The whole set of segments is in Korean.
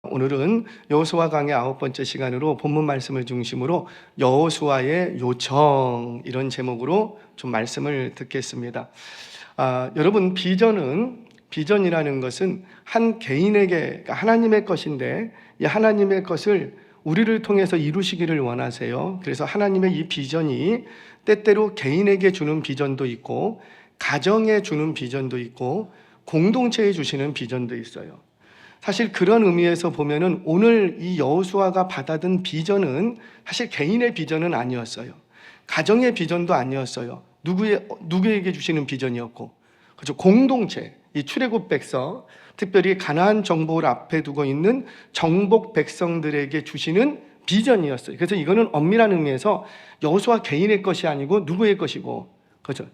오늘은 여호수아 강의 9번째 시간으로 본문 말씀을 중심으로 여호수아의 요청, 이런 제목으로 좀 말씀을 듣겠습니다. 여러분, 비전이라는 것은 한 개인에게, 그러니까 하나님의 것인데, 이 하나님의 것을 우리를 통해서 이루시기를 원하세요. 그래서 하나님의 이 비전이 때때로 개인에게 주는 비전도 있고, 가정에 주는 비전도 있고, 공동체에 주시는 비전도 있어요. 사실 그런 의미에서 보면은 오늘 이 여호수아가 받아든 비전은 사실 개인의 비전은 아니었어요. 가정의 비전도 아니었어요. 누구에게 주시는 비전이었고, 그렇죠. 공동체, 이 출애굽 백성, 특별히 가나안 정복을 앞에 두고 있는 정복 백성들에게 주시는 비전이었어요. 그래서 이거는 엄밀한 의미에서 여호수아 개인의 것이 아니고 누구의 것이고, 그렇죠.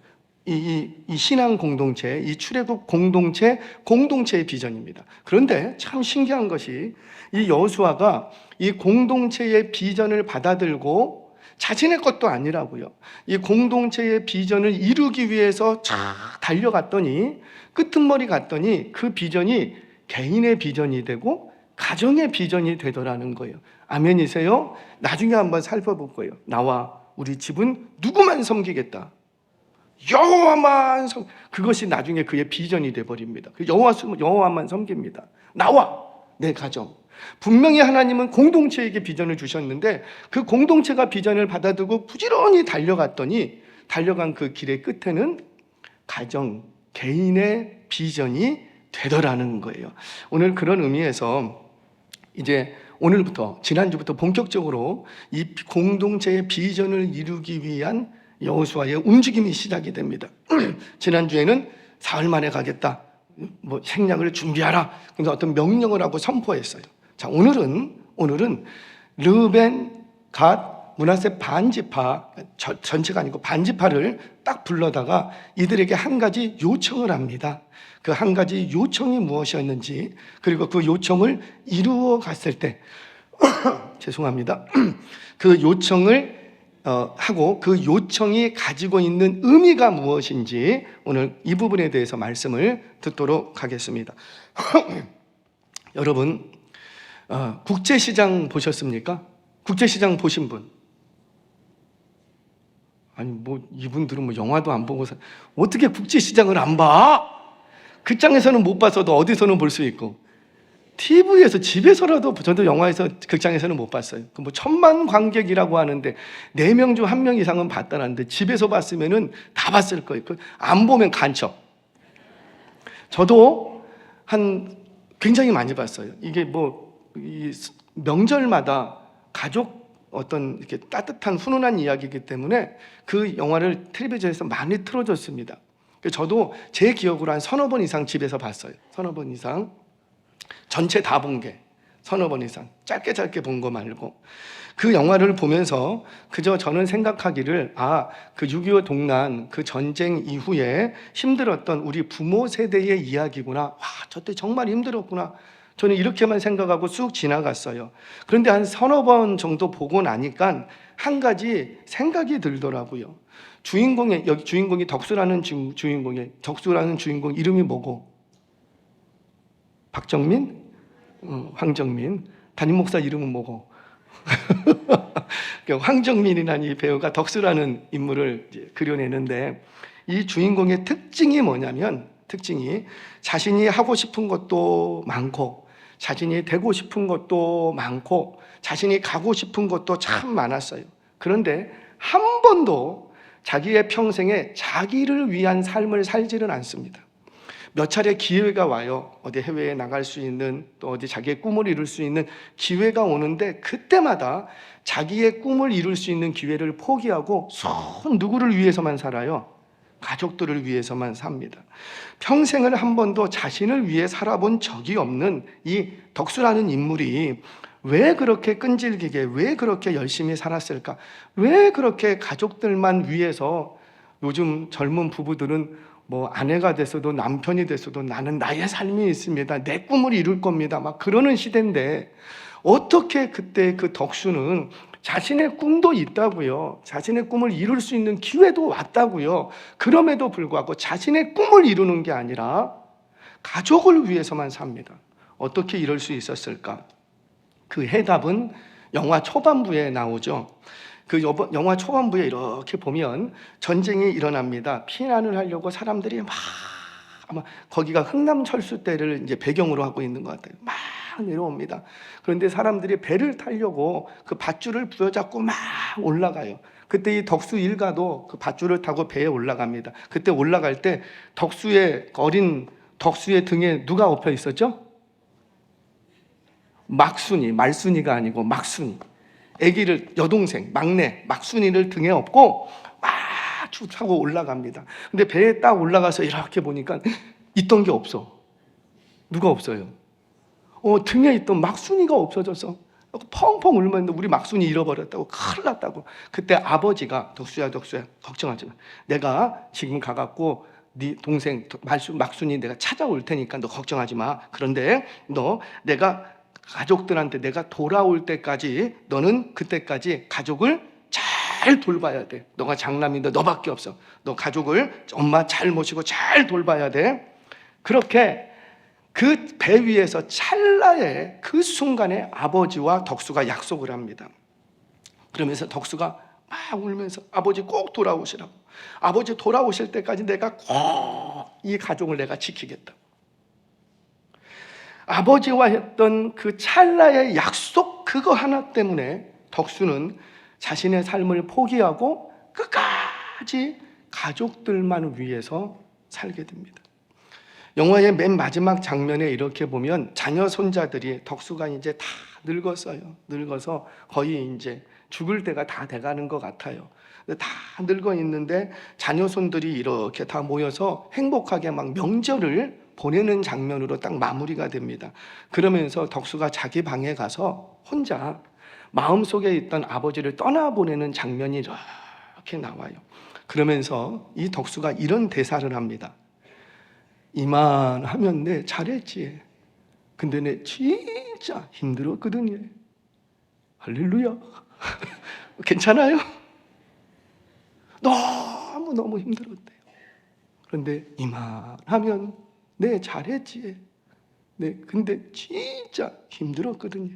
이 신앙 공동체, 이 출애굽 공동체의 비전입니다. 그런데 참 신기한 것이 이 여호수아가 이 공동체의 비전을 받아들고 자신의 것도 아니라고요. 이 공동체의 비전을 이루기 위해서 달려갔더니 끄트머리 갔더니 그 비전이 개인의 비전이 되고 가정의 비전이 되더라는 거예요. 아멘이세요? 나중에 한번 살펴볼 거예요. 나와 우리 집은 누구만 섬기겠다. 여호와만 그것이 나중에 그의 비전이 되어버립니다. 여호와만 섬깁니다. 나와 내 가정. 분명히 하나님은 공동체에게 비전을 주셨는데 그 공동체가 비전을 받아들고 부지런히 달려간 그 길의 끝에는 가정, 개인의 비전이 되더라는 거예요. 오늘 그런 의미에서 이제 오늘부터, 지난주부터 본격적으로 이 공동체의 비전을 이루기 위한 여호수아의 움직임이 시작이 됩니다. 지난주에는 사흘 만에 가겠다, 생략을 준비하라, 그래서 어떤 명령을 하고 선포했어요. 자, 오늘은 르벤, 갓, 므낫세 반지파, 전체가 아니고 반지파를 딱 불러다가 이들에게 한 가지 요청을 합니다. 그 한 가지 요청이 무엇이었는지, 그리고 그 요청을 이루어 갔을 때 죄송합니다. 그 요청을 하고 그 요청이 가지고 있는 의미가 무엇인지 오늘 이 부분에 대해서 말씀을 듣도록 하겠습니다. 여러분, 국제시장 보셨습니까? 국제시장 보신 분? 아니, 이분들은 영화도 안 보고 어떻게 국제시장을 안 봐? 극장에서는 못 봤어도 어디서는 볼 수 있고, TV에서, 집에서라도, 저도 영화에서, 극장에서는 못 봤어요. 1,000만 관객이라고 하는데 4명 중 1명 이상은 봤다는데 집에서 봤으면은 다 봤을 거예요. 안 보면 간첩. 저도 굉장히 많이 봤어요. 이게 이 명절마다 가족 어떤 이렇게 따뜻한 훈훈한 이야기이기 때문에 그 영화를 텔레비전에서 많이 틀어줬습니다. 저도 제 기억으로 한 서너 번 이상 집에서 봤어요. 서너 번 이상. 전체 다 본 게 서너 번 이상, 짧게 본 거 말고. 그 영화를 보면서 그저 저는 생각하기를, 그 6.25 동란, 그 전쟁 이후에 힘들었던 우리 부모 세대의 이야기구나. 와, 저때 정말 힘들었구나. 저는 이렇게만 생각하고 쑥 지나갔어요. 그런데 한 서너 번 정도 보고 나니까 한 가지 생각이 들더라고요. 여기 주인공이 덕수라는 주인공 이름이 뭐고? 박정민? 황정민. 담임 목사 이름은 뭐고? 황정민이라는 이 배우가 덕수라는 인물을 그려내는데, 이 주인공의 특징이 뭐냐면, 자신이 하고 싶은 것도 많고, 자신이 되고 싶은 것도 많고, 자신이 가고 싶은 것도 참 많았어요. 그런데 한 번도 자기의 평생에 자기를 위한 삶을 살지는 않습니다. 몇 차례 기회가 와요. 어디 해외에 나갈 수 있는, 또 어디 자기의 꿈을 이룰 수 있는 기회가 오는데, 그때마다 자기의 꿈을 이룰 수 있는 기회를 포기하고 누구를 위해서만 살아요? 가족들을 위해서만 삽니다. 평생을 한 번도 자신을 위해 살아본 적이 없는 이 덕수라는 인물이 왜 그렇게 끈질기게, 왜 그렇게 열심히 살았을까? 왜 그렇게 가족들만 위해서, 요즘 젊은 부부들은 아내가 됐어도 남편이 됐어도 나는 나의 삶이 있습니다, 내 꿈을 이룰 겁니다, 막 그러는 시대인데, 어떻게 그때 그 덕수는 자신의 꿈도 있다고요, 자신의 꿈을 이룰 수 있는 기회도 왔다고요, 그럼에도 불구하고 자신의 꿈을 이루는 게 아니라 가족을 위해서만 삽니다. 어떻게 이럴 수 있었을까? 그 해답은 영화 초반부에 나오죠. 그 영화 초반부에 이렇게 보면 전쟁이 일어납니다. 피난을 하려고 사람들이 막 아마 거기가 흥남철수 때를 이제 배경으로 하고 있는 것 같아요. 막 내려옵니다. 그런데 사람들이 배를 타려고 그 밧줄을 부여잡고 막 올라가요. 그때 이 덕수 일가도 그 밧줄을 타고 배에 올라갑니다. 그때 올라갈 때 덕수의 어린 덕수의 등에 누가 업혀 있었죠? 막순이, 말순이가 아니고 막순이. 아기를, 여동생, 막내, 막순이를 등에 업고 막 쭉 타고 올라갑니다. 근데 배에 딱 올라가서 이렇게 보니까 있던 게 없어. 누가 없어요? 등에 있던 막순이가 없어져서 펑펑 울면서 우리 막순이 잃어버렸다고, 큰일 났다고. 그때 아버지가 덕수야 걱정하지 마. 내가 지금 가갖고 네 동생 막순이 내가 찾아올 테니까 너 걱정하지 마. 그런데 너 내가 가족들한테 내가 돌아올 때까지 너는 그때까지 가족을 잘 돌봐야 돼. 너가 장남인데 너밖에 없어. 너 가족을 엄마 잘 모시고 잘 돌봐야 돼. 그렇게 그 배 위에서 찰나의 그 순간에 아버지와 덕수가 약속을 합니다. 그러면서 덕수가 막 울면서 아버지 꼭 돌아오시라고. 아버지 돌아오실 때까지 내가 꼭 이 가족을 내가 지키겠다. 아버지와 했던 그 찰나의 약속 그거 하나 때문에 덕수는 자신의 삶을 포기하고 끝까지 가족들만 위해서 살게 됩니다. 영화의 맨 마지막 장면에 이렇게 보면 자녀 손자들이 덕수가 이제 다 늙었어요. 늙어서 거의 이제 죽을 때가 다 돼가는 것 같아요. 다 늙어 있는데 자녀 손들이 이렇게 다 모여서 행복하게 막 명절을 보내는 장면으로 딱 마무리가 됩니다. 그러면서 덕수가 자기 방에 가서 혼자 마음속에 있던 아버지를 떠나보내는 장면이 이렇게 나와요. 그러면서 이 덕수가 이런 대사를 합니다. 이만하면 내 잘했지. 근데 내 진짜 힘들었거든요. 할렐루야. 괜찮아요? 너무 힘들었대요. 그런데 이만하면 내 잘했지. 네, 근데 진짜 힘들었거든요.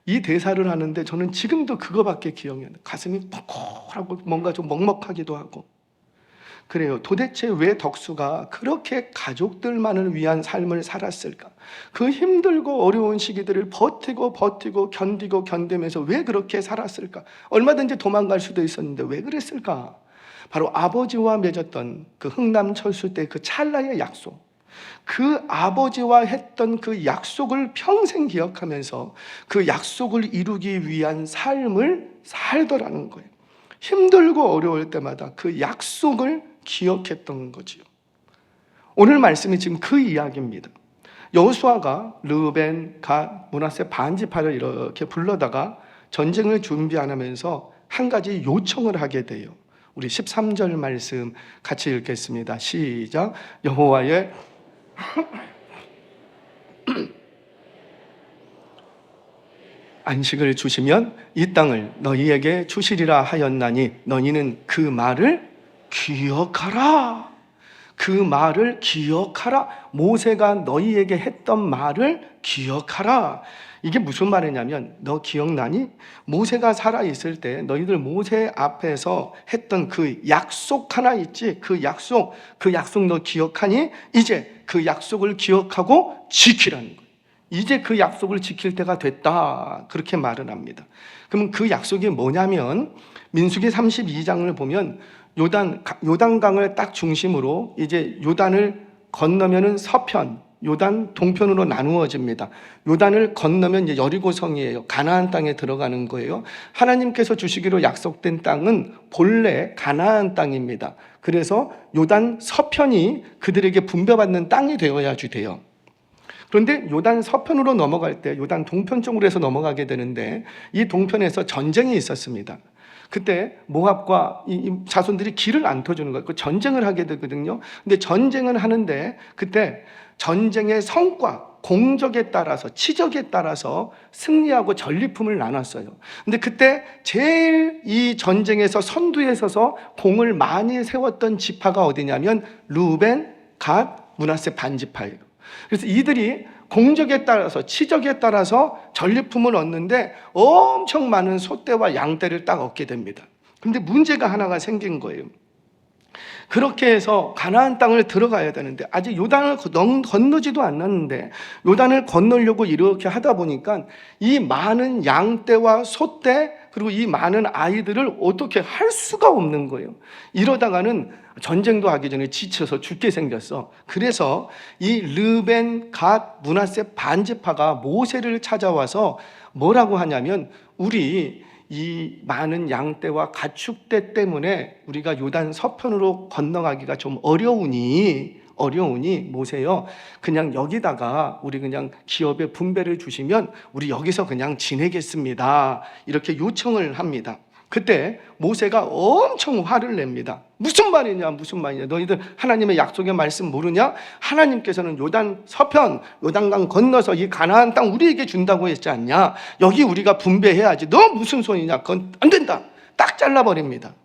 이 대사를 하는데 저는 지금도 그거밖에 기억이 안 나요. 가슴이 퍽퍽하고 뭔가 좀 먹먹하기도 하고. 그래요. 도대체 왜 덕수가 그렇게 가족들만을 위한 삶을 살았을까? 그 힘들고 어려운 시기들을 버티고 견디면서 왜 그렇게 살았을까? 얼마든지 도망갈 수도 있었는데 왜 그랬을까? 바로 아버지와 맺었던 그 흥남철수 때 그 찰나의 약속, 그 아버지와 했던 그 약속을 평생 기억하면서 그 약속을 이루기 위한 삶을 살더라는 거예요. 힘들고 어려울 때마다 그 약속을 기억했던 거지요. 오늘 말씀이 지금 그 이야기입니다. 여호수아가 르우벤, 갓, 므낫세 반지파를 이렇게 불러다가 전쟁을 준비 안 하면서 한 가지 요청을 하게 돼요. 우리 13절 말씀 같이 읽겠습니다. 시작. 여호와의 안식을 주시면 이 땅을 너희에게 주시리라 하였나니 너희는 그 말을 기억하라. 그 말을 기억하라. 모세가 너희에게 했던 말을 기억하라. 이게 무슨 말이냐면 너 기억나니? 모세가 살아있을 때 너희들 모세 앞에서 했던 그 약속 하나 있지? 그 약속 너 기억하니? 이제 그 약속을 기억하고 지키라는 거예요. 이제 그 약속을 지킬 때가 됐다. 그렇게 말을 합니다. 그럼 그 약속이 뭐냐면 민수기 32장을 보면 요단강을 딱 중심으로 이제 요단을 건너면은 서편, 요단 동편으로 나누어집니다. 요단을 건너면 이제 여리고성이에요. 가나안 땅에 들어가는 거예요. 하나님께서 주시기로 약속된 땅은 본래 가나안 땅입니다. 그래서 요단 서편이 그들에게 분배받는 땅이 되어야지 돼요. 그런데 요단 서편으로 넘어갈 때 요단 동편 쪽으로 해서 넘어가게 되는데 이 동편에서 전쟁이 있었습니다. 그때 모압과 이 자손들이 길을 안 터주는 거예요. 전쟁을 하게 되거든요. 근데 전쟁을 하는데 그때 전쟁의 성과, 공적에 따라서, 치적에 따라서 승리하고 전리품을 나눴어요. 근데 그때 제일 이 전쟁에서 선두에 서서 공을 많이 세웠던 지파가 어디냐면 르우벤, 갓, 므낫세 반지파예요. 그래서 이들이 공적에 따라서, 치적에 따라서 전리품을 얻는데 엄청 많은 소떼와 양떼를 딱 얻게 됩니다. 근데 문제가 하나가 생긴 거예요. 그렇게 해서 가나안 땅을 들어가야 되는데 아직 요단을 건너지도 않았는데 요단을 건너려고 이렇게 하다 보니까 이 많은 양떼와 소떼 그리고 이 많은 아이들을 어떻게 할 수가 없는 거예요. 이러다가는 전쟁도 하기 전에 지쳐서 죽게 생겼어. 그래서 이 르벤, 갓, 므낫세 반지파가 모세를 찾아와서 뭐라고 하냐면 우리 이 많은 양떼와 가축대 때문에 우리가 요단 서편으로 건너가기가 좀 어려우니 모세요, 그냥 여기다가 우리 그냥 기업의 분배를 주시면 우리 여기서 그냥 지내겠습니다. 이렇게 요청을 합니다. 그때 모세가 엄청 화를 냅니다. 무슨 말이냐, 너희들 하나님의 약속의 말씀 모르냐? 하나님께서는 요단 서편, 요단강 건너서 이 가나안 땅 우리에게 준다고 했지 않냐? 여기 우리가 분배해야지. 너 무슨 소리냐? 그건 안 된다. 딱 잘라버립니다.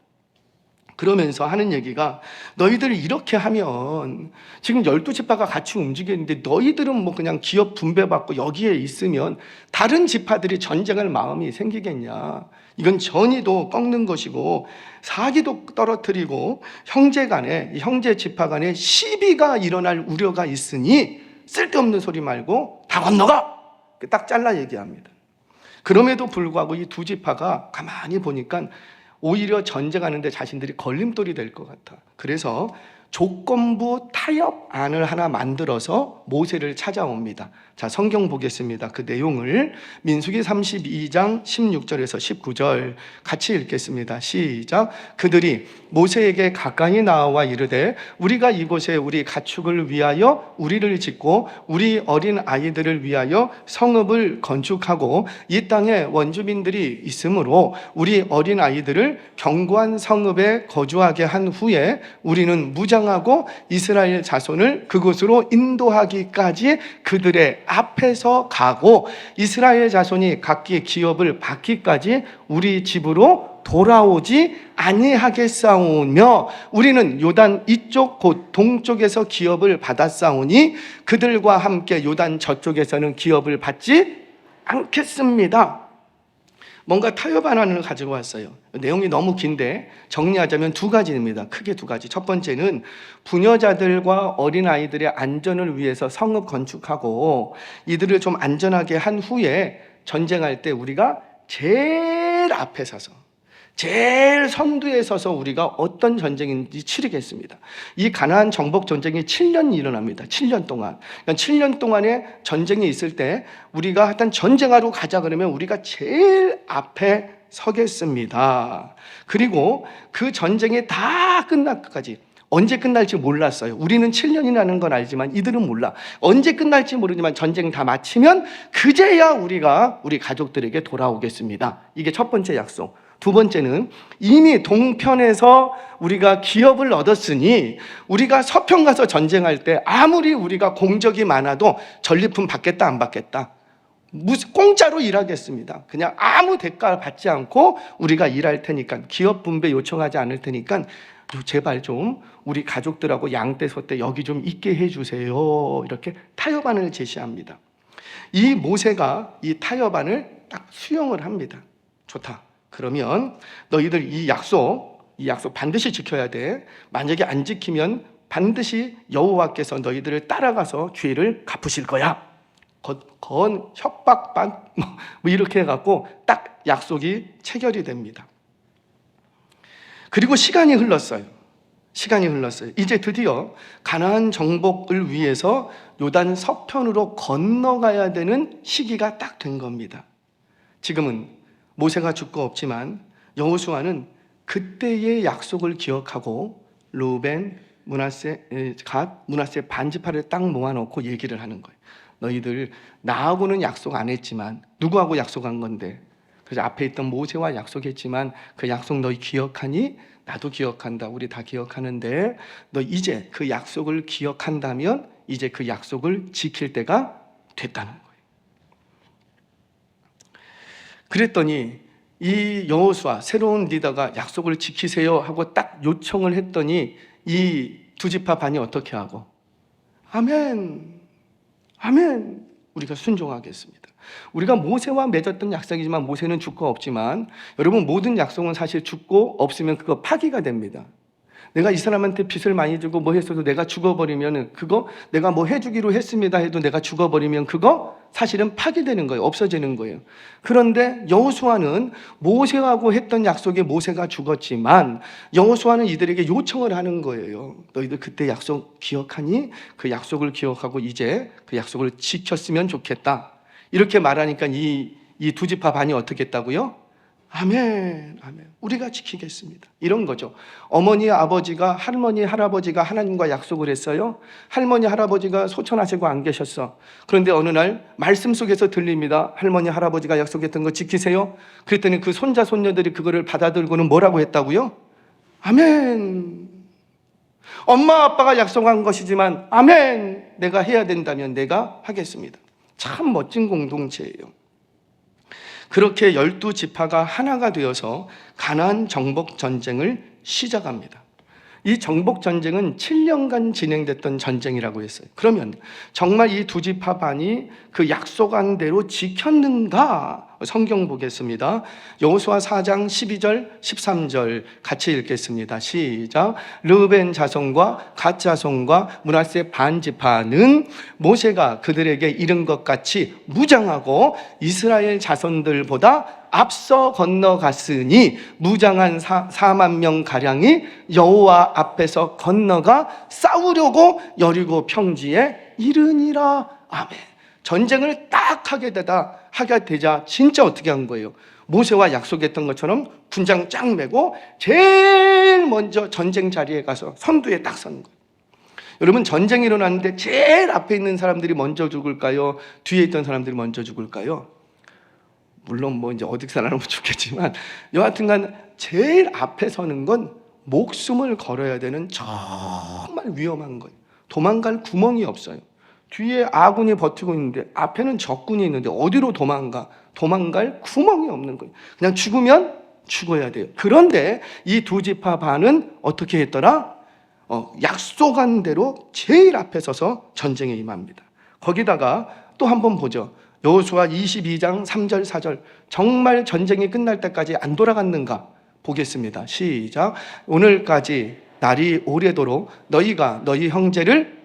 그러면서 하는 얘기가 너희들 이렇게 하면 지금 12지파가 같이 움직이는데 너희들은 뭐 그냥 기업 분배받고 여기에 있으면 다른 지파들이 전쟁할 마음이 생기겠냐? 이건 전의도 꺾는 것이고 사기도 떨어뜨리고 형제 지파 간에 시비가 일어날 우려가 있으니 쓸데없는 소리 말고 다 건너가! 딱 잘라 얘기합니다. 그럼에도 불구하고 이 두 지파가 가만히 보니까 오히려 전쟁하는데 자신들이 걸림돌이 될 것 같아. 그래서 조건부 타협안을 하나 만들어서 모세를 찾아옵니다. 자, 성경 보겠습니다. 그 내용을 민수기 32장 16절에서 19절 같이 읽겠습니다. 시작. 그들이 모세에게 가까이 나와 이르되 우리가 이곳에 우리 가축을 위하여 우리를 짓고 우리 어린 아이들을 위하여 성읍을 건축하고 이 땅에 원주민들이 있으므로 우리 어린 아이들을 견고한 성읍에 거주하게 한 후에 우리는 무장하고 이스라엘 자손을 그곳으로 인도하기까지 그들의 앞에서 가고 이스라엘 자손이 각기 기업을 받기까지 우리 집으로 돌아오지 아니하겠사오며 우리는 요단 이쪽 곧 동쪽에서 기업을 받았사오니 그들과 함께 요단 저쪽에서는 기업을 받지 않겠습니다. 뭔가 타협안을 가지고 왔어요. 내용이 너무 긴데 정리하자면 두 가지입니다. 크게 두 가지. 첫 번째는 부녀자들과 어린아이들의 안전을 위해서 성읍 건축하고 이들을 좀 안전하게 한 후에 전쟁할 때 우리가 제일 앞에 서서 제일 선두에 서서 우리가 어떤 전쟁인지 치르겠습니다. 이 가나안 정복 전쟁이 7년 일어납니다. 7년 동안. 그러니까 7년 동안에 전쟁이 있을 때 우리가 하여튼 전쟁하러 가자 그러면 우리가 제일 앞에 서겠습니다. 그리고 그 전쟁이 다 끝날까지 언제 끝날지 몰랐어요. 우리는 7년이라는 건 알지만 이들은 몰라. 언제 끝날지 모르지만 전쟁 다 마치면 그제야 우리가 우리 가족들에게 돌아오겠습니다. 이게 첫 번째 약속. 두 번째는 이미 동편에서 우리가 기업을 얻었으니 우리가 서편 가서 전쟁할 때 아무리 우리가 공적이 많아도 전리품 받겠다 안 받겠다? 공짜로 일하겠습니다. 그냥 아무 대가 받지 않고 우리가 일할 테니까 기업 분배 요청하지 않을 테니까 제발 좀 우리 가족들하고 양떼 소떼 여기 좀 있게 해주세요. 이렇게 타협안을 제시합니다. 이 모세가 이 타협안을 딱 수용을 합니다. 좋다. 그러면 너희들 이 약속 반드시 지켜야 돼. 만약에 안 지키면 반드시 여호와께서 너희들을 따라가서 죄를 갚으실 거야. 건 협박반 뭐 이렇게 해갖고 딱 약속이 체결이 됩니다. 그리고 시간이 흘렀어요. 이제 드디어 가나안 정복을 위해서 요단 서편으로 건너가야 되는 시기가 딱 된 겁니다. 지금은 모세가 죽고 없지만 여호수아는 그때의 약속을 기억하고 루벤, 갓, 므낫세 반지파를 딱 모아놓고 얘기를 하는 거예요. 너희들 나하고는 약속 안 했지만 누구하고 약속한 건데? 그래서 앞에 있던 모세와 약속했지만 그 약속 너희 기억하니? 나도 기억한다. 우리 다 기억하는데 너 이제 그 약속을 기억한다면 이제 그 약속을 지킬 때가 됐다는 거예요. 그랬더니 이 여호수아 새로운 리더가 약속을 지키세요 하고 딱 요청을 했더니 이 두 지파 반이 어떻게 하고 아멘 우리가 순종하겠습니다. 우리가 모세와 맺었던 약속이지만 모세는 죽고 없지만 여러분 모든 약속은 사실 죽고 없으면 그거 파기가 됩니다. 내가 이 사람한테 빚을 많이 주고 뭐 했어도 내가 죽어버리면 그거 내가 뭐 해주기로 했습니다 해도 내가 죽어버리면 그거 사실은 파기되는 거예요. 없어지는 거예요. 그런데 여호수아는 모세하고 했던 약속에 모세가 죽었지만 여호수아는 이들에게 요청을 하는 거예요. 너희들 그때 약속 기억하니? 그 약속을 기억하고 이제 그 약속을 지켰으면 좋겠다. 이렇게 말하니까 이 두 지파 반이 어떻게 했다고요? 아멘, 아멘. 우리가 지키겠습니다. 이런 거죠. 어머니, 아버지가, 할머니, 할아버지가 하나님과 약속을 했어요. 할머니, 할아버지가 소천하시고 안 계셨어. 그런데 어느 날 말씀 속에서 들립니다. 할머니, 할아버지가 약속했던 거 지키세요. 그랬더니 그 손자, 손녀들이 그거를 받아들고는 뭐라고 했다고요? 아멘. 엄마, 아빠가 약속한 것이지만 아멘. 내가 해야 된다면 내가 하겠습니다. 참 멋진 공동체예요. 그렇게 12지파가 하나가 되어서 가나안 정복 전쟁을 시작합니다. 이 정복 전쟁은 7년간 진행됐던 전쟁이라고 했어요. 그러면 정말 이 두 지파 반이 그 약속한 대로 지켰는가? 성경 보겠습니다. 여호수아 4장 12절 13절 같이 읽겠습니다. 시작. 르우벤 자손과 갓 자손과 므낫세 반 지파는 모세가 그들에게 이른 것 같이 무장하고 이스라엘 자손들보다 앞서 건너갔으니 무장한 4만 명 가량이 여호와 앞에서 건너가 싸우려고 여리고 평지에 이르니라. 아멘. 전쟁을 딱 하게 되자 진짜 어떻게 한 거예요? 모세와 약속했던 것처럼 군장 쫙 메고 제일 먼저 전쟁 자리에 가서 선두에 딱 서는 거예요. 여러분 전쟁이 일어났는데 제일 앞에 있는 사람들이 먼저 죽을까요? 뒤에 있던 사람들이 먼저 죽을까요? 물론 뭐 이제 어디 사람은 죽겠지만 여하튼간 제일 앞에 서는 건 목숨을 걸어야 되는 정말 위험한 거예요. 도망갈 구멍이 없어요. 뒤에 아군이 버티고 있는데 앞에는 적군이 있는데 어디로 도망갈 구멍이 없는 거예요. 그냥 죽으면 죽어야 돼요. 그런데 이 두 지파 반은 어떻게 했더라? 약속한 대로 제일 앞에 서서 전쟁에 임합니다. 거기다가 또 한번 보죠. 여호수아 22장 3절 4절 정말 전쟁이 끝날 때까지 안 돌아갔는가 보겠습니다. 시작. 오늘까지 날이 오래도록 너희가 너희 형제를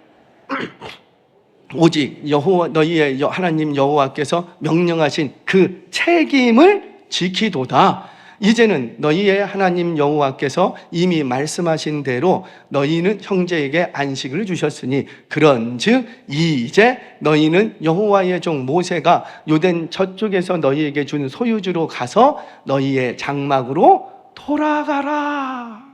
오직 여호와 너희의 하나님 여호와께서 명령하신 그 책임을 지키도다. 이제는 너희의 하나님 여호와께서 이미 말씀하신 대로 너희는 형제에게 안식을 주셨으니 그런즉 이제 너희는 여호와의 종 모세가 요된 저쪽에서 너희에게 준 소유주로 가서 너희의 장막으로 돌아가라.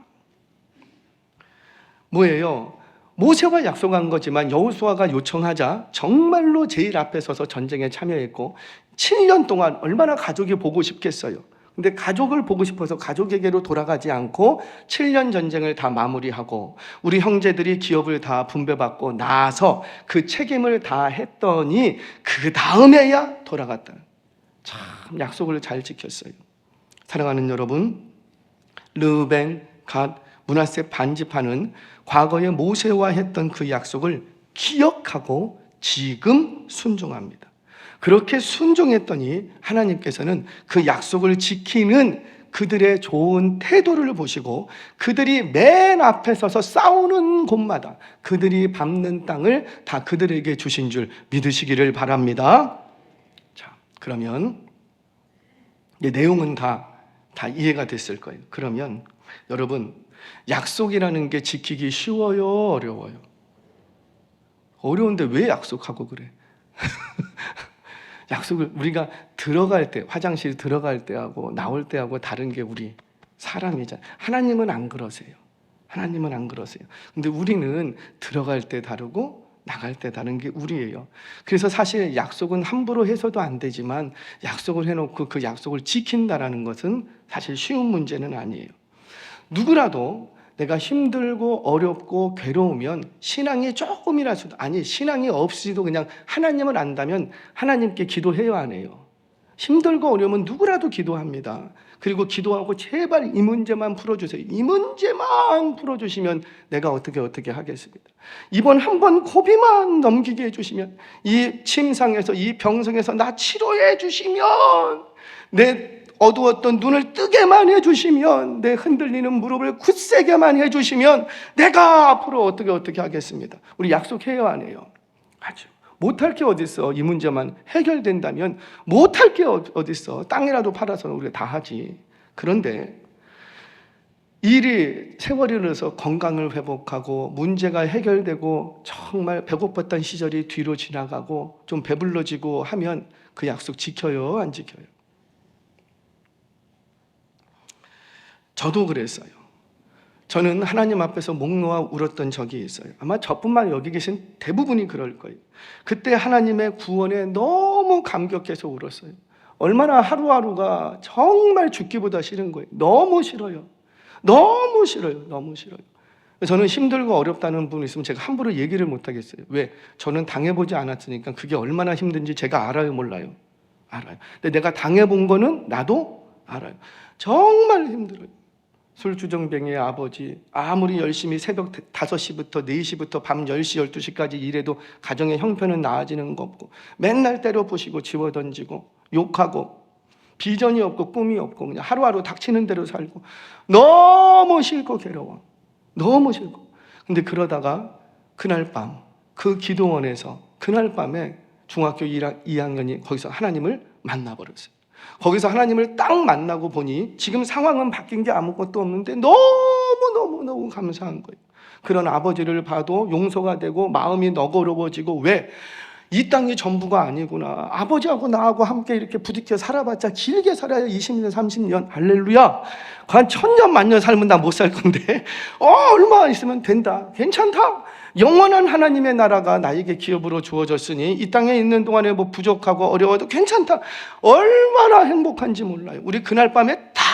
뭐예요? 모세와 약속한 거지만 여호수아가 요청하자 정말로 제일 앞에 서서 전쟁에 참여했고 7년 동안 얼마나 가족이 보고 싶겠어요. 근데 가족을 보고 싶어서 가족에게로 돌아가지 않고 7년 전쟁을 다 마무리하고 우리 형제들이 기업을 다 분배받고 나서 그 책임을 다 했더니 그 다음에야 돌아갔다. 참 약속을 잘 지켰어요. 사랑하는 여러분, 르우벤, 갓, 므낫세 반 지파는 과거에 모세와 했던 그 약속을 기억하고 지금 순종합니다. 그렇게 순종했더니 하나님께서는 그 약속을 지키는 그들의 좋은 태도를 보시고 그들이 맨 앞에 서서 싸우는 곳마다 그들이 밟는 땅을 다 그들에게 주신 줄 믿으시기를 바랍니다. 자, 그러면 이 내용은 다 이해가 됐을 거예요. 그러면 여러분, 약속이라는 게 지키기 쉬워요? 어려워요? 어려운데 왜 약속하고 그래? 약속을 우리가 들어갈 때, 화장실 들어갈 때하고 나올 때하고 다른 게 우리 사람이잖아요. 하나님은 안 그러세요. 하나님은 안 그러세요. 근데 우리는 들어갈 때 다르고 나갈 때 다른 게 우리예요. 그래서 사실 약속은 함부로 해서도 안 되지만 약속을 해놓고 그 약속을 지킨다라는 것은 사실 쉬운 문제는 아니에요. 누구라도 내가 힘들고 어렵고 괴로우면 신앙이 조금이라도 신앙이 없이도 그냥 하나님을 안다면 하나님께 기도해요, 안 해요? 힘들고 어려우면 누구라도 기도합니다. 그리고 기도하고 제발 이 문제만 풀어주세요. 이 문제만 풀어주시면 내가 어떻게 하겠습니다. 이번 한 번 고비만 넘기게 해주시면, 이 침상에서 이 병성에서 나 치료해 주시면, 내 어두웠던 눈을 뜨게만 해주시면, 내 흔들리는 무릎을 굳세게만 해주시면 내가 앞으로 어떻게 하겠습니다. 우리 약속해요, 안 해요? 하죠. 못할 게 어딨어. 이 문제만 해결된다면 못할 게 어딨어. 땅이라도 팔아서 우리가 다 하지. 그런데 일이 세월이 흘러서 건강을 회복하고 문제가 해결되고 정말 배고팠던 시절이 뒤로 지나가고 좀 배불러지고 하면 그 약속 지켜요, 안 지켜요? 저도 그랬어요. 저는 하나님 앞에서 목 놓아 울었던 적이 있어요. 아마 저뿐만 여기 계신 대부분이 그럴 거예요. 그때 하나님의 구원에 너무 감격해서 울었어요. 얼마나 하루하루가 정말 죽기보다 싫은 거예요. 너무 싫어요. 너무 싫어요. 너무 싫어요. 저는 힘들고 어렵다는 분이 있으면 제가 함부로 얘기를 못 하겠어요. 왜? 저는 당해보지 않았으니까 그게 얼마나 힘든지 제가 알아요, 몰라요? 알아요. 근데 내가 당해본 거는 나도 알아요. 정말 힘들어요. 술주정뱅이의 아버지, 아무리 열심히 새벽 5시부터 4시부터 밤 10시, 12시까지 일해도 가정의 형편은 나아지는 거 없고 맨날 때려부시고 집어던지고 욕하고 비전이 없고 꿈이 없고 그냥 하루하루 닥치는 대로 살고 너무 싫고 괴로워. 너무 싫고. 근데 그러다가 그날 밤 그 기도원에서 그날 밤에 중학교 2학년이 거기서 하나님을 만나버렸어요. 거기서 하나님을 딱 만나고 보니 지금 상황은 바뀐 게 아무것도 없는데 너무 감사한 거예요. 그런 아버지를 봐도 용서가 되고 마음이 너그러워지고, 왜? 이 땅이 전부가 아니구나. 아버지하고 나하고 함께 이렇게 부딪혀 살아봤자 길게 살아야 20년 30년 할렐루야. 한 1000년 만년 살면 나 못 살 건데 얼마 있으면 된다. 괜찮다. 영원한 하나님의 나라가 나에게 기업으로 주어졌으니 이 땅에 있는 동안에 뭐 부족하고 어려워도 괜찮다. 얼마나 행복한지 몰라요. 우리 그날 밤에 다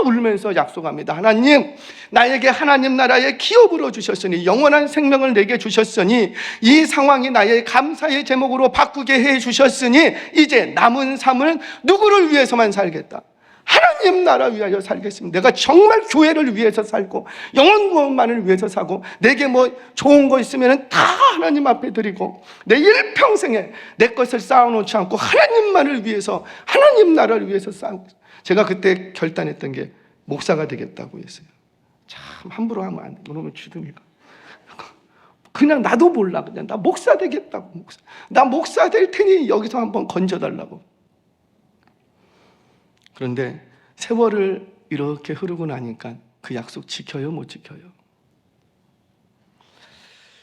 울면서 약속합니다. 하나님, 나에게 하나님 나라의 기업으로 주셨으니, 영원한 생명을 내게 주셨으니, 이 상황이 나의 감사의 제목으로 바꾸게 해 주셨으니 이제 남은 삶을 누구를 위해서만 살겠다. 하나님 나라 위하여 살겠습니다. 내가 정말 교회를 위해서 살고 영혼 구원만을 위해서 사고, 내게 뭐 좋은 거 있으면 다 하나님 앞에 드리고, 내 일평생에 내 것을 쌓아놓지 않고 하나님만을 위해서, 하나님 나라를 위해서 제가 그때 결단했던 게 목사가 되겠다고 했어요. 참 함부로 하면 안 돼. 그러면 주둥이가 그냥 나도 몰라. 그냥 나 목사 되겠다고. 나 목사 될 테니 여기서 한번 건져달라고. 그런데 세월을 이렇게 흐르고 나니까 그 약속 지켜요, 못 지켜요?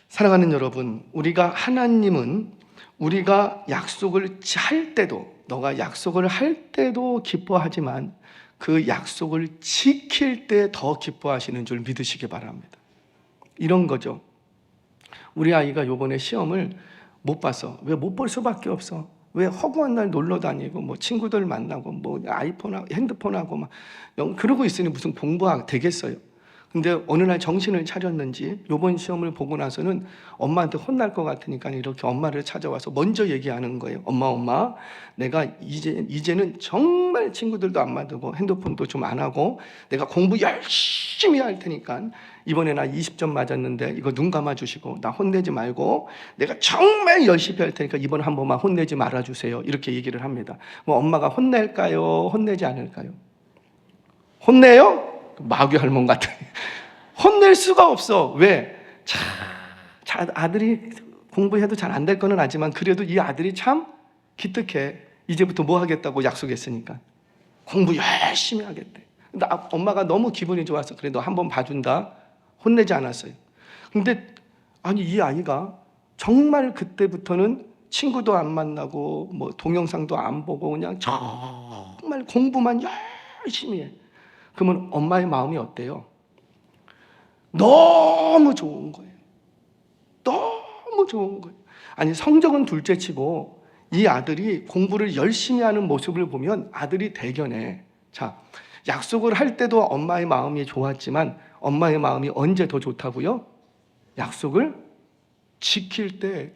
사랑하는 여러분, 하나님은 우리가 약속을 할 때도, 너가 약속을 할 때도 기뻐하지만 그 약속을 지킬 때 더 기뻐하시는 줄 믿으시기 바랍니다. 이런 거죠. 우리 아이가 요번에 시험을 못 봐서, 왜 못 볼 수밖에 없어? 왜 허구한 날 놀러 다니고 뭐 친구들 만나고 뭐 아이폰하고 핸드폰하고 막 그러고 있으니 무슨 공부가 되겠어요? 근데 어느 날 정신을 차렸는지 요번 시험을 보고 나서는 엄마한테 혼날 것 같으니까 이렇게 엄마를 찾아와서 먼저 얘기하는 거예요. 엄마, 내가 이제는 정말 친구들도 안 만들고 핸드폰도 좀 안 하고 내가 공부 열심히 할 테니까 이번에 나 20점 맞았는데 이거 눈 감아주시고 나 혼내지 말고 내가 정말 열심히 할 테니까 이번 한 번만 혼내지 말아주세요. 이렇게 얘기를 합니다. 뭐 엄마가 혼낼까요? 혼내지 않을까요? 혼내요? 마귀 할멈 같아. 혼낼 수가 없어. 왜? 아들이 공부해도 잘 안 될 거는 알지만 그래도 이 아들이 참 기특해. 이제부터 뭐 하겠다고 약속했으니까 공부 열심히 하겠대. 근데 엄마가 너무 기분이 좋아서 그래도 한번 봐준다. 혼내지 않았어요. 근데 아니 이 아이가 정말 그때부터는 친구도 안 만나고 뭐 동영상도 안 보고 그냥 정말 공부만 열심히 해. 그러면 엄마의 마음이 어때요? 너무 좋은 거예요. 너무 좋은 거예요. 아니 성적은 둘째치고 이 아들이 공부를 열심히 하는 모습을 보면 아들이 대견해. 자, 약속을 할 때도 엄마의 마음이 좋았지만 엄마의 마음이 언제 더 좋다고요? 약속을 지킬 때.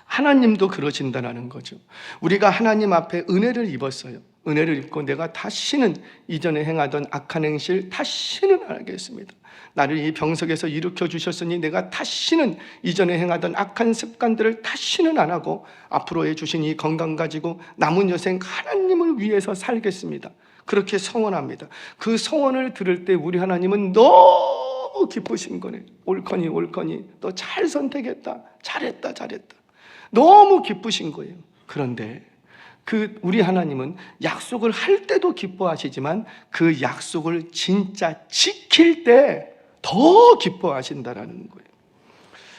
하나님도 그러신다라는 거죠. 우리가 하나님 앞에 은혜를 입었어요. 은혜를 입고 내가 다시는 이전에 행하던 악한 행실 다시는 안 하겠습니다. 나를 이 병석에서 일으켜 주셨으니 내가 다시는 이전에 행하던 악한 습관들을 다시는 안 하고 앞으로 해주신 이 건강 가지고 남은 여생 하나님을 위해서 살겠습니다. 그렇게 서원합니다. 그 서원을 들을 때 우리 하나님은 너무 기쁘신 거네. 옳거니 너 잘 선택했다. 잘했다. 너무 기쁘신 거예요. 그런데 우리 하나님은 약속을 할 때도 기뻐하시지만 그 약속을 진짜 지킬 때 더 기뻐하신다라는 거예요.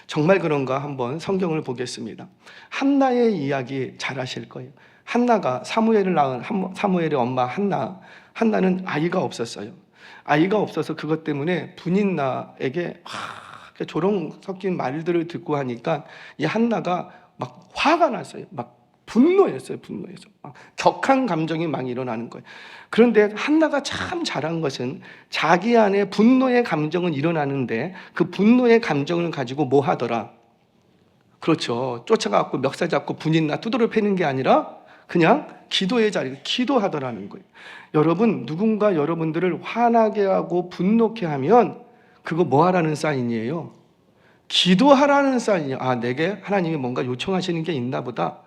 정말 그런가 한번 성경을 보겠습니다. 한나의 이야기 잘 아실 거예요. 한나가 사무엘을 낳은 사무엘의 엄마 한나는 아이가 없었어요. 아이가 없어서 그것 때문에 분인나에게 조롱 섞인 말들을 듣고 하니까 이 한나가 막 화가 났어요. 막 분노했어요. 격한 감정이 막 일어나는 거예요. 그런데 한나가 참 잘한 것은 자기 안에 분노의 감정은 일어나는데 그 분노의 감정을 가지고 뭐 하더라? 그렇죠. 쫓아가고 멱살 잡고 분인나 두드려 패는 게 아니라 그냥 기도의 자리에 기도하더라는 거예요. 여러분, 누군가 여러분들을 화나게 하고 분노케 하면 그거 뭐 하라는 사인이에요? 기도하라는 사인이에요. 내게 하나님이 뭔가 요청하시는 게 있나 보다.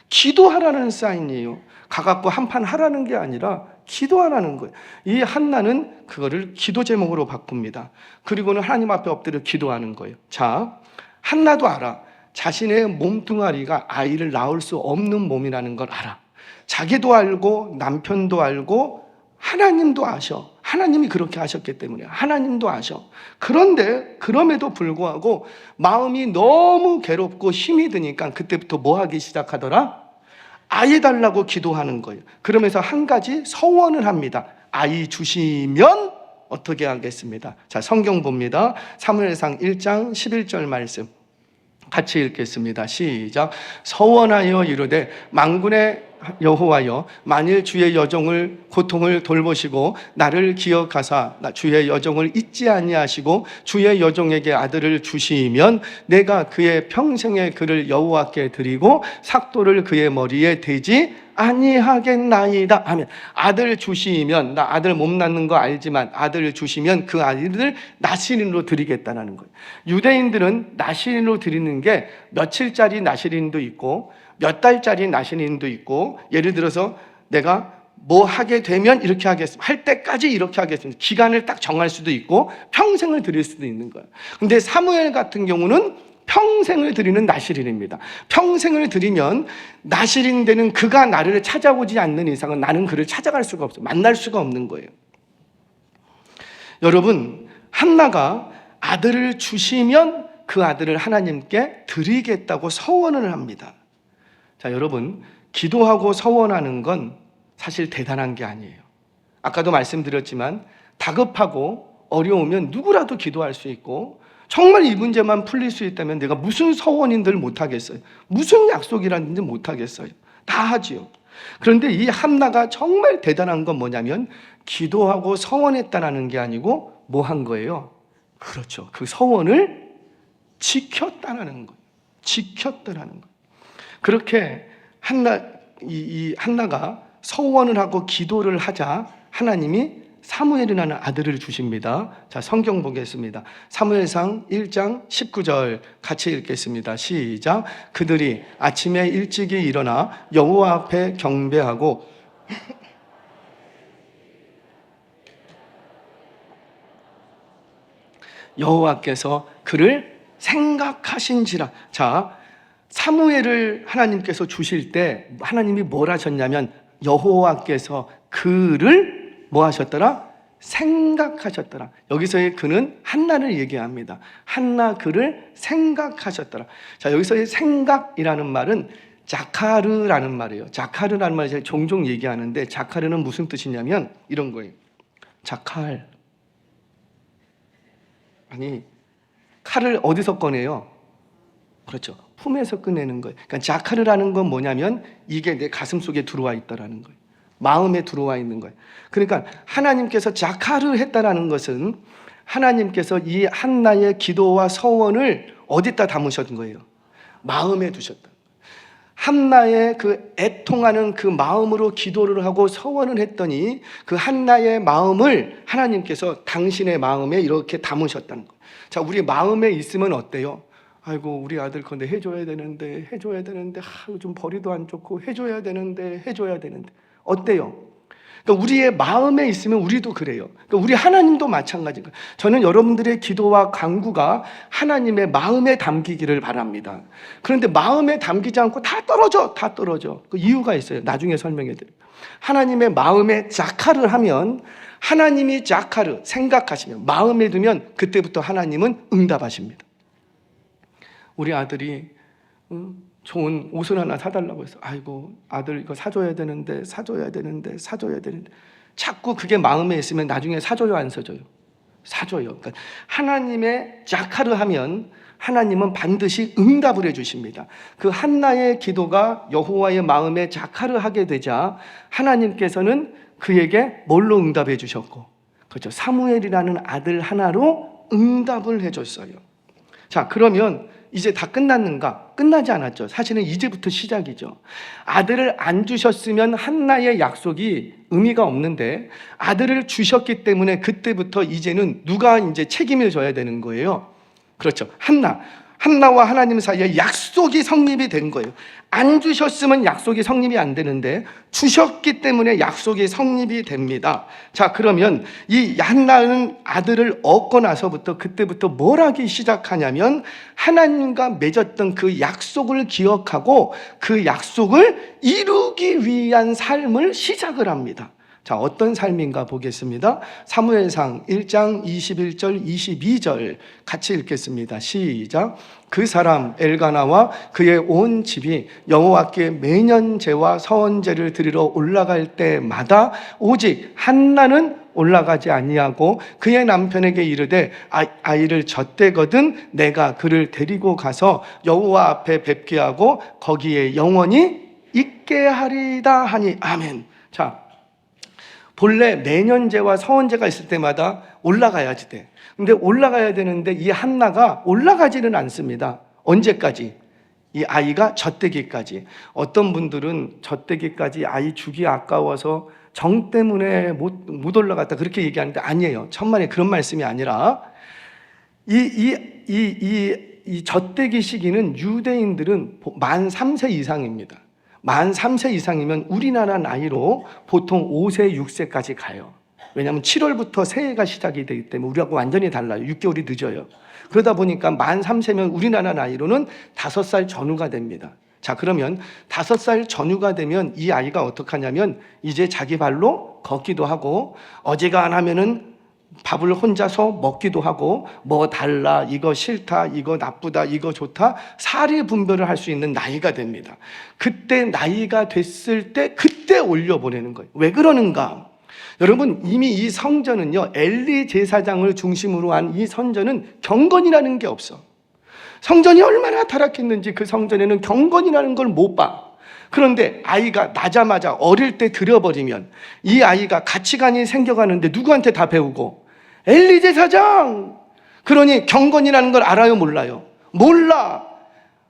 기도하라는 사인이에요. 가갖고 한판 하라는 게 아니라 기도하라는 거예요. 이 한나는 그거를 기도 제목으로 바꿉니다. 그리고는 하나님 앞에 엎드려 기도하는 거예요. 자, 한나도 알아. 자신의 몸뚱아리가 아이를 낳을 수 없는 몸이라는 걸 알아. 자기도 알고 남편도 알고 하나님도 아셔. 하나님이 그렇게 하셨기 때문에 하나님도 아셔. 그런데 그럼에도 불구하고 마음이 너무 괴롭고 힘이 드니까 그때부터 뭐 하기 시작하더라? 아이 달라고 기도하는 거예요. 그러면서 한 가지 서원을 합니다. 아이 주시면 어떻게 하겠습니다. 자, 성경 봅니다. 사무엘상 1장 11절 말씀 같이 읽겠습니다. 시작. 서원하여 이르되 만군의 여호와여, 만일 주의 여종을 고통을 돌보시고 나를 기억하사 주의 여종을 잊지 아니하시고 주의 여종에게 아들을 주시면 내가 그의 평생의 그를 여호와께 드리고 삭도를 그의 머리에 대지 아니하겠나이다 하면, 아들 주시면, 나 아들 못 낳는 거 알지만 아들 주시면 그 아이를 나시린으로 드리겠다는 거예요. 유대인들은 나시린으로 드리는 게 며칠짜리 나시린도 있고 몇 달짜리 나시린도 있고, 예를 들어서 내가 뭐 하게 되면 이렇게 하겠습니다, 할 때까지 이렇게 하겠습니다, 기간을 딱 정할 수도 있고 평생을 드릴 수도 있는 거예요. 근데 사무엘 같은 경우는 평생을 드리는 나시린입니다. 평생을 드리면 나시린 되는 그가 나를 찾아오지 않는 이상은 나는 그를 찾아갈 수가 없어요. 만날 수가 없는 거예요. 여러분, 한나가 아들을 주시면 그 아들을 하나님께 드리겠다고 서원을 합니다. 자, 여러분, 기도하고 서원하는 건 사실 대단한 게 아니에요. 아까도 말씀드렸지만 다급하고 어려우면 누구라도 기도할 수 있고, 정말 이 문제만 풀릴 수 있다면 내가 무슨 서원인들 못하겠어요? 무슨 약속이라든지 못하겠어요? 다 하지요. 그런데 이 한나가 정말 대단한 건 뭐냐면 기도하고 서원했다는 게 아니고 뭐 한 거예요? 그렇죠. 그 서원을 지켰다는 거예요. 지켰다는 거예요. 그렇게 한나가 서원을 하고 기도를 하자 하나님이 사무엘이라는 아들을 주십니다. 자, 성경 보겠습니다. 사무엘상 1장 19절 같이 읽겠습니다. 시작. 그들이 아침에 일찍이 일어나 여호와 앞에 경배하고 여호와께서 그를 생각하신지라. 자, 사무엘을 하나님께서 주실 때 하나님이 뭘 하셨냐면 여호와께서 그를 뭐 하셨더라? 생각하셨더라. 여기서의 그는 한나를 얘기합니다. 한나 그를 생각하셨더라. 자, 여기서의 생각이라는 말은 자카르라는 말이에요. 자카르라는 말을 제가 종종 얘기하는데, 자카르는 무슨 뜻이냐면 이런 거예요. 자칼. 아니, 칼을 어디서 꺼내요? 그렇죠. 품에서 꺼내는 거예요. 그러니까 자카르라는 건 뭐냐면 이게 내 가슴 속에 들어와 있다라는 거예요. 마음에 들어와 있는 거예요. 그러니까 하나님께서 자카르 했다라는 것은 하나님께서 이 한나의 기도와 서원을 어디다 담으셨던 거예요? 마음에 두셨다. 한나의 그 애통하는 그 마음으로 기도를 하고 서원을 했더니 그 한나의 마음을 하나님께서 당신의 마음에 이렇게 담으셨다는 거예요. 자, 우리 마음에 있으면 어때요? 아이고, 우리 아들 건데 해줘야 되는데 요즘 벌이도 안 좋고 해줘야 되는데 어때요? 그러니까 우리의 마음에 있으면 우리도 그래요. 그러니까 우리 하나님도 마찬가지인 거예요. 저는 여러분들의 기도와 간구가 하나님의 마음에 담기기를 바랍니다. 그런데 마음에 담기지 않고 다 떨어져. 그 이유가 있어요. 나중에 설명해 드릴게요. 하나님의 마음에 자카를 하면, 하나님이 자카를 생각하시면, 마음에 두면 그때부터 하나님은 응답하십니다. 우리 아들이 좋은 옷을 하나 사달라고 해서 아이고, 아들 이거 사줘야 되는데 자꾸 그게 마음에 있으면 나중에 사줘요, 안 사줘요? 사줘요. 그러니까 하나님의 자카를 하면 하나님은 반드시 응답을 해주십니다. 그 한나의 기도가 여호와의 마음에 자카를 하게 되자 하나님께서는 그에게 뭘로 응답해 주셨고, 그렇죠, 사무엘이라는 아들 하나로 응답을 해줬어요. 자, 그러면 이제 다 끝났는가? 끝나지 않았죠. 사실은 이제부터 시작이죠. 아들을 안 주셨으면 한나의 약속이 의미가 없는데, 아들을 주셨기 때문에 그때부터 이제는 누가 이제 책임을 져야 되는 거예요. 그렇죠. 한나와 하나님 사이에 약속이 성립이 된 거예요. 안 주셨으면 약속이 성립이 안 되는데 주셨기 때문에 약속이 성립이 됩니다. 자, 그러면 이 한나는 아들을 얻고 나서부터 그때부터 뭘 하기 시작하냐면 하나님과 맺었던 그 약속을 기억하고 그 약속을 이루기 위한 삶을 시작을 합니다. 자, 어떤 삶인가 보겠습니다. 사무엘상 1장 21절 22절 같이 읽겠습니다. 시작. 그 사람 엘가나와 그의 온 집이 여호와께 매년 제와 서원제를 드리러 올라갈 때마다 오직 한나는 올라가지 아니하고 그의 남편에게 이르되 아이를 젖대거든 내가 그를 데리고 가서 여호와 앞에 뵙게 하고 거기에 영원히 있게 하리다 하니 아멘. 자, 본래 매년제와 서원제가 있을 때마다 올라가야지 돼. 근데 올라가야 되는데 이 한나가 올라가지는 않습니다. 언제까지? 이 아이가 젖대기까지. 어떤 분들은 젖대기까지 아이 주기 아까워서 정 때문에 못 올라갔다 그렇게 얘기하는데 아니에요. 천만에 그런 말씀이 아니라 이 젖대기 시기는 유대인들은 만 3세 이상입니다. 만 3세 이상이면 우리나라 나이로 보통 5세, 6세까지 가요. 왜냐하면 7월부터 새해가 시작이 되기 때문에 우리하고 완전히 달라요. 6개월이 늦어요. 그러다 보니까 만 3세면 우리나라 나이로는 5살 전후가 됩니다. 자, 그러면 5살 전후가 되면 이 아이가 어떻게 하냐면 이제 자기 발로 걷기도 하고 어지가 안 하면은 밥을 혼자서 먹기도 하고 뭐 달라, 이거 싫다, 이거 나쁘다, 이거 좋다 사리 분별을 할 수 있는 나이가 됩니다. 그때 나이가 됐을 때 그때 올려보내는 거예요. 왜 그러는가? 여러분, 이미 이 성전은요, 엘리 제사장을 중심으로 한 이 성전은 경건이라는 게 없어. 성전이 얼마나 타락했는지 그 성전에는 경건이라는 걸 못 봐. 그런데 아이가 나자마자 어릴 때 들여버리면 이 아이가 가치관이 생겨가는데 누구한테 다 배우고? 엘리 제사장! 그러니 경건이라는 걸 알아요, 몰라요? 몰라.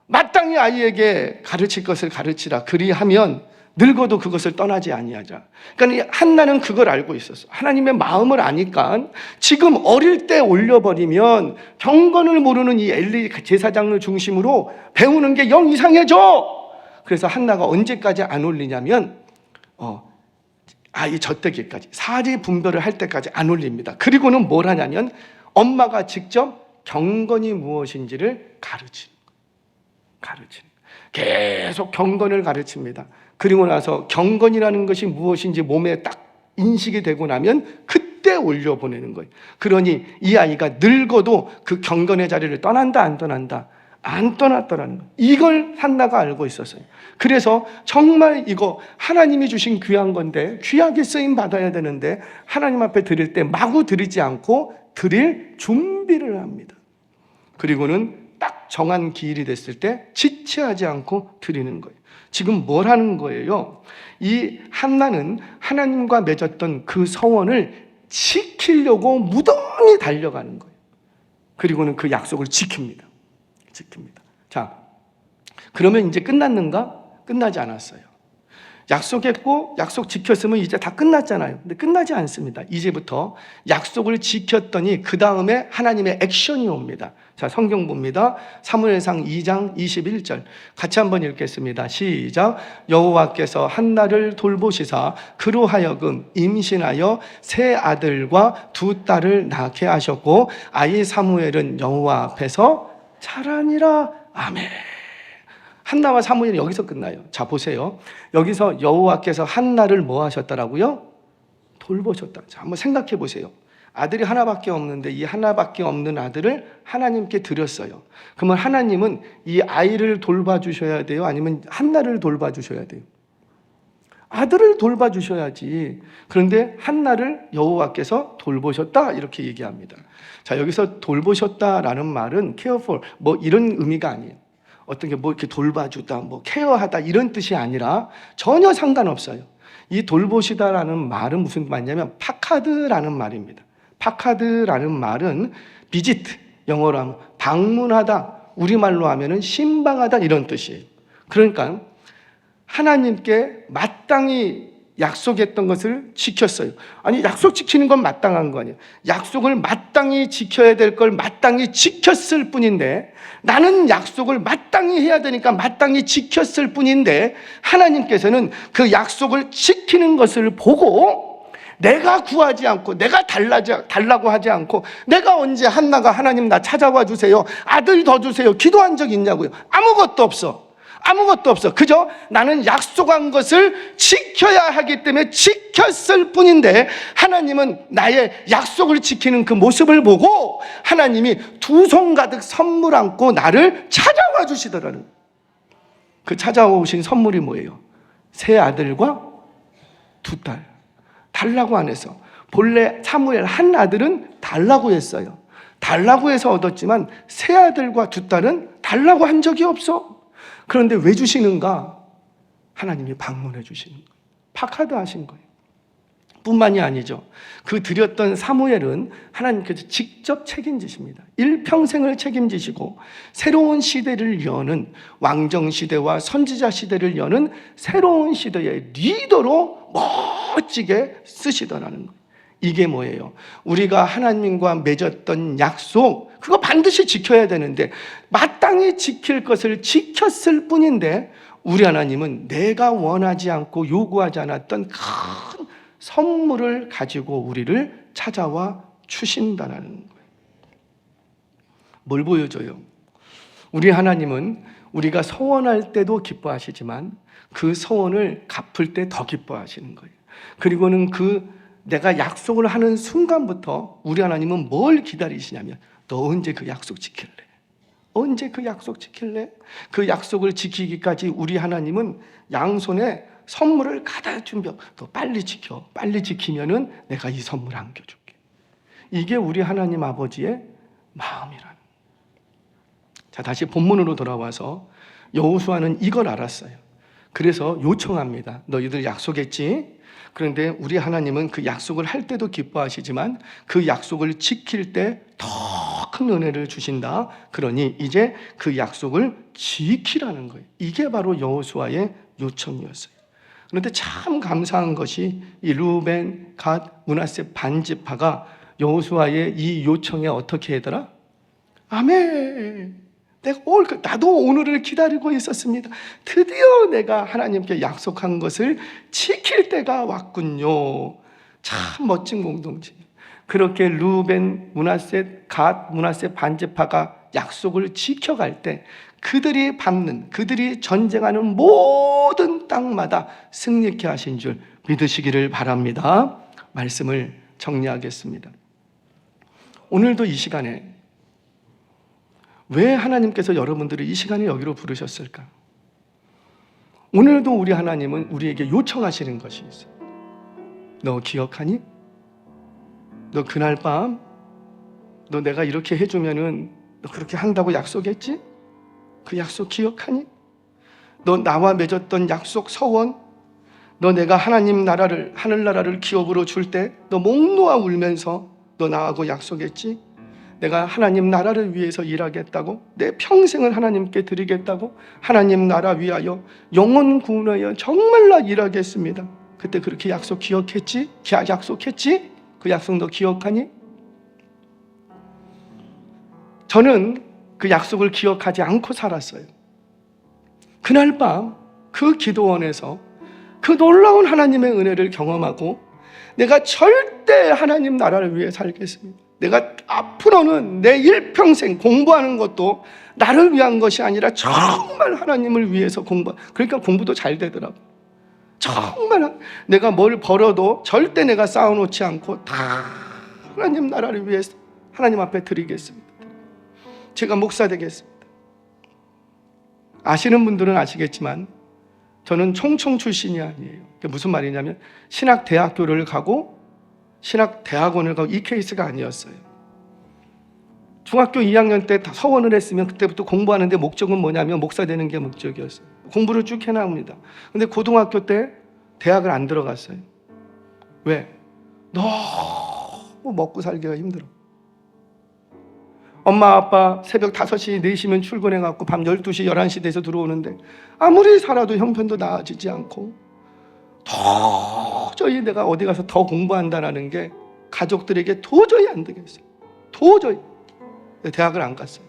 마땅히 아이에게 가르칠 것을 가르치라. 그리하면 늙어도 그것을 떠나지 아니하자. 그러니까 한나는 그걸 알고 있었어. 하나님의 마음을 아니까 지금 어릴 때 올려버리면 경건을 모르는 이 엘리 제사장을 중심으로 배우는 게 영 이상해져. 그래서 한나가 언제까지 안 올리냐면 아이 젖대기까지, 사리 분별을 할 때까지 안 올립니다. 그리고는 뭘 하냐면 엄마가 직접 경건이 무엇인지를 가르치는. 계속 경건을 가르칩니다. 그리고 나서 경건이라는 것이 무엇인지 몸에 딱 인식이 되고 나면 그때 올려보내는 거예요. 그러니 이 아이가 늙어도 그 경건의 자리를 떠난다, 안 떠난다? 안 떠났더라는 거예요. 이걸 한나가 알고 있었어요. 그래서 정말 이거 하나님이 주신 귀한 건데 귀하게 쓰임 받아야 되는데 하나님 앞에 드릴 때 마구 드리지 않고 드릴 준비를 합니다. 그리고는 딱 정한 기일이 됐을 때 지체하지 않고 드리는 거예요. 지금 뭘 하는 거예요? 이 한나는 하나님과 맺었던 그 서원을 지키려고 무던히 달려가는 거예요. 그리고는 그 약속을 지킵니다. 자, 그러면 이제 끝났는가? 끝나지 않았어요. 약속했고 약속 지켰으면 이제 다 끝났잖아요. 근데 끝나지 않습니다. 이제부터 약속을 지켰더니 그 다음에 하나님의 액션이 옵니다. 자, 성경 봅니다. 사무엘상 2장 21절 같이 한번 읽겠습니다. 시작. 여호와께서 한나를 돌보시사 그로 하여금 임신하여 세 아들과 두 딸을 낳게 하셨고 아이 사무엘은 여호와 앞에서 자라니라. 아멘. 한나와 사무엘이 여기서 끝나요. 자, 보세요. 여기서 여호와께서 한나를 뭐 하셨다라고요? 돌보셨다. 자, 한번 생각해 보세요. 아들이 하나밖에 없는데 이 하나밖에 없는 아들을 하나님께 드렸어요. 그러면 하나님은 이 아이를 돌봐주셔야 돼요? 아니면 한나를 돌봐주셔야 돼요? 아들을 돌봐주셔야지. 그런데 한나를 여호와께서 돌보셨다 이렇게 얘기합니다. 자, 여기서 돌보셨다라는 말은 careful 뭐 이런 의미가 아니에요. 어떤 게 뭐 이렇게 돌봐주다, 뭐 케어하다 이런 뜻이 아니라 전혀 상관없어요. 이 돌보시다라는 말은 무슨 말이냐면 파카드라는 말입니다. 파카드라는 말은 비지트, 영어로 하면 방문하다, 우리말로 하면은 신방하다 이런 뜻이에요. 그러니까 하나님께 마땅히 약속했던 것을 지켰어요. 아니, 약속 지키는 건 마땅한 거 아니에요. 약속을 마땅히 지켜야 될 걸 마땅히 지켰을 뿐인데, 나는 약속을 마땅히 해야 되니까 마땅히 지켰을 뿐인데, 하나님께서는 그 약속을 지키는 것을 보고 내가 구하지 않고 내가 달라고 하지 않고 내가 언제 한나가 하나님 나 찾아와 주세요, 아들 더 주세요 기도한 적 있냐고요? 아무것도 없어. 아무것도 없어. 그저 나는 약속한 것을 지켜야 하기 때문에 지켰을 뿐인데, 하나님은 나의 약속을 지키는 그 모습을 보고 하나님이 두 손 가득 선물 안고 나를 찾아와 주시더라는. 그 찾아오신 선물이 뭐예요? 세 아들과 두 딸. 달라고 안 해서. 본래 사무엘 한 아들은 달라고 했어요. 달라고 해서 얻었지만 세 아들과 두 딸은 달라고 한 적이 없어. 그런데 왜 주시는가? 하나님이 방문해 주시는 거예요. 파카드 하신 거예요. 뿐만이 아니죠. 그 드렸던 사무엘은 하나님께서 직접 책임지십니다. 일평생을 책임지시고 새로운 시대를 여는, 왕정시대와 선지자 시대를 여는 새로운 시대의 리더로 멋지게 쓰시더라는 거예요. 이게 뭐예요? 우리가 하나님과 맺었던 약속, 그거 반드시 지켜야 되는데 마땅히 지킬 것을 지켰을 뿐인데, 우리 하나님은 내가 원하지 않고 요구하지 않았던 큰 선물을 가지고 우리를 찾아와 주신다는 거예요. 뭘 보여줘요? 우리 하나님은 우리가 서원할 때도 기뻐하시지만 그 서원을 갚을 때 더 기뻐하시는 거예요. 그리고는 내가 약속을 하는 순간부터 우리 하나님은 뭘 기다리시냐면, 너 언제 그 약속 지킬래? 언제 그 약속 지킬래? 그 약속을 지키기까지 우리 하나님은 양손에 선물을 가다 준비하고, 너 빨리 지켜. 빨리 지키면은 내가 이 선물 안겨줄게. 이게 우리 하나님 아버지의 마음이라는. 자, 다시 본문으로 돌아와서 여호수아는 이걸 알았어요. 그래서 요청합니다. 너희들 약속했지? 그런데 우리 하나님은 그 약속을 할 때도 기뻐하시지만 그 약속을 지킬 때 더 큰 은혜를 주신다. 그러니 이제 그 약속을 지키라는 거예요. 이게 바로 여호수아의 요청이었어요. 그런데 참 감사한 것이 이 르우벤, 갓, 므낫세 반지파가 여호수아의 이 요청에 어떻게 하더라? 아멘. 나도 오늘을 기다리고 있었습니다. 드디어 내가 하나님께 약속한 것을 지킬 때가 왔군요. 참 멋진 공동체. 그렇게 르우벤, 므낫세, 갓, 므낫세 반지파가 약속을 지켜갈 때 그들이 전쟁하는 모든 땅마다 승리케 하신 줄 믿으시기를 바랍니다. 말씀을 정리하겠습니다. 오늘도 이 시간에 왜 하나님께서 여러분들을 이 시간에 여기로 부르셨을까? 오늘도 우리 하나님은 우리에게 요청하시는 것이 있어요. 너 기억하니? 너 그날 밤 너 내가 이렇게 해주면은 너 그렇게 한다고 약속했지? 그 약속 기억하니? 너 나와 맺었던 약속 서원, 너 내가 하늘나라를 기업으로 줄 때 너 목 놓아 울면서 너 나하고 약속했지? 내가 하나님 나라를 위해서 일하겠다고, 내 평생을 하나님께 드리겠다고, 하나님 나라 위하여 영혼 구원하여 정말로 일하겠습니다. 그때 그렇게 약속했지? 그 약속 너 기억하니? 저는 그 약속을 기억하지 않고 살았어요. 그날 밤 그 기도원에서 그 놀라운 하나님의 은혜를 경험하고 내가 절대 하나님 나라를 위해 살겠습니다. 내가 앞으로는 내 일평생 공부하는 것도 나를 위한 것이 아니라 정말 하나님을 위해서 그러니까 공부도 잘 되더라고. 정말 내가 뭘 벌어도 절대 내가 쌓아놓지 않고 다 하나님 나라를 위해서 하나님 앞에 드리겠습니다. 제가 목사 되겠습니다. 아시는 분들은 아시겠지만 저는 총총 출신이 아니에요. 그게 무슨 말이냐면 신학대학교를 가고 신학대학원을 가고 이 케이스가 아니었어요. 중학교 2학년 때 서원을 했으면 그때부터 공부하는데 목적은 뭐냐면 목사 되는 게 목적이었어요. 공부를 쭉 해나옵니다. 근데 고등학교 때 대학을 안 들어갔어요. 왜? 너무 먹고 살기가 힘들어. 엄마 아빠 새벽 5시 4시면 출근해갖고 밤 12시 11시 돼서 들어오는데 아무리 살아도 형편도 나아지지 않고 도저히 내가 어디 가서 더 공부한다는 게 가족들에게 도저히 안 되겠어요. 도저히. 대학을 안 갔어요.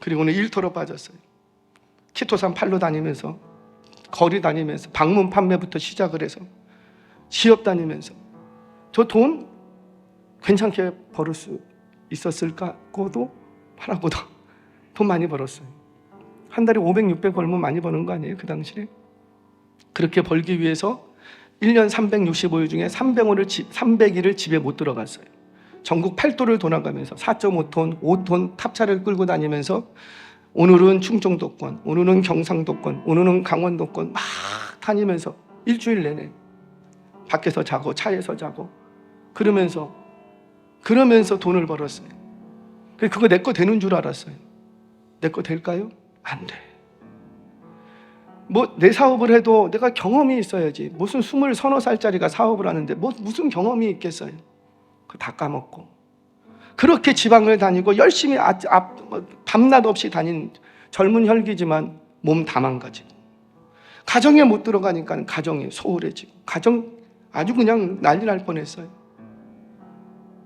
그리고는 일터로 빠졌어요. 키토산 팔로 다니면서 거리 다니면서 방문 판매부터 시작을 해서 시업 다니면서 저 돈 괜찮게 벌을 수 있었을까? 그것도 하나보다 돈 많이 벌었어요. 한 달에 500, 600 벌면 많이 버는 거 아니에요? 그 당시에. 그렇게 벌기 위해서 1년 365일 중에 300일을 집에 못 들어갔어요. 전국 8도를 돌아가면서 4.5톤, 5톤 탑차를 끌고 다니면서 오늘은 충청도권, 오늘은 경상도권, 오늘은 강원도권 막 다니면서 일주일 내내 밖에서 자고 차에서 자고 그러면서 돈을 벌었어요. 그거 내 거 되는 줄 알았어요. 내 거 될까요? 안 돼. 뭐 내 사업을 해도 내가 경험이 있어야지. 무슨 20 서너 살짜리가 사업을 하는데 무슨 경험이 있겠어요. 그거 다 까먹고 그렇게 지방을 다니고 열심히 밤낮 없이 다닌 젊은 혈기지만 몸 다 망가지고 가정에 못 들어가니까 가정이 소홀해지고 가정 아주 그냥 난리 날 뻔했어요.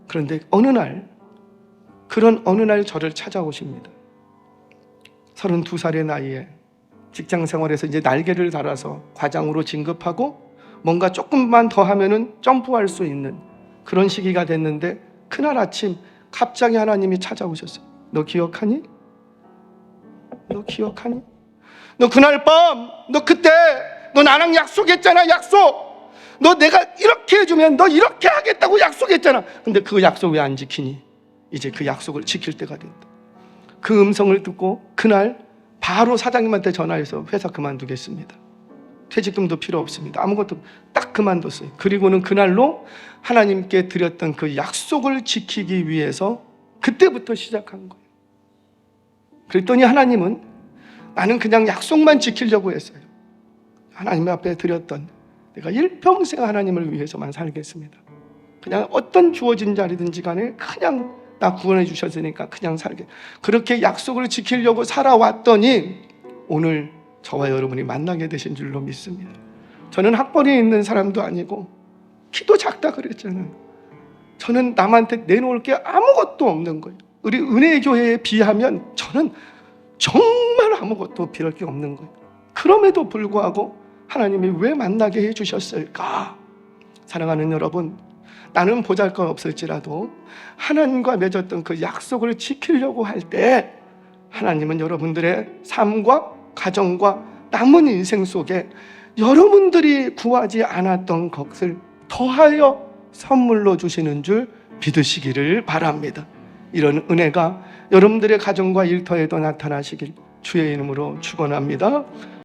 그런데 어느 날 저를 찾아오십니다. 32살의 나이에 직장 생활에서 이제 날개를 달아서 과장으로 진급하고 뭔가 조금만 더 하면은 점프할 수 있는 그런 시기가 됐는데 그날 아침 갑자기 하나님이 찾아오셨어요. 너 기억하니? 너 기억하니? 너 그날 밤, 너 그때 너 나랑 약속했잖아. 약속. 너 내가 이렇게 해주면 너 이렇게 하겠다고 약속했잖아. 근데 그 약속 왜 안 지키니? 이제 그 약속을 지킬 때가 됐다. 그 음성을 듣고 그날 바로 사장님한테 전화해서 회사 그만두겠습니다. 퇴직금도 필요 없습니다. 아무것도 딱 그만뒀어요. 그리고는 그날로 하나님께 드렸던 그 약속을 지키기 위해서 그때부터 시작한 거예요. 그랬더니 하나님은 나는 그냥 약속만 지키려고 했어요. 하나님 앞에 드렸던 내가 일평생 하나님을 위해서만 살겠습니다. 그냥 어떤 주어진 자리든지 간에 그냥 나 구원해 주셨으니까 그냥 살게. 그렇게 약속을 지키려고 살아왔더니 오늘 저와 여러분이 만나게 되신 줄로 믿습니다. 저는 학벌이 있는 사람도 아니고 키도 작다 그랬잖아요. 저는 남한테 내놓을 게 아무것도 없는 거예요. 우리 은혜교회에 비하면 저는 정말 아무것도 빌을 게 없는 거예요. 그럼에도 불구하고 하나님이 왜 만나게 해주셨을까? 사랑하는 여러분, 나는 보잘것 없을지라도 하나님과 맺었던 그 약속을 지키려고 할 때 하나님은 여러분들의 삶과 가정과 남은 인생 속에 여러분들이 구하지 않았던 것을 더하여 선물로 주시는 줄 믿으시기를 바랍니다. 이런 은혜가 여러분들의 가정과 일터에도 나타나시길 주의 이름으로 축원합니다.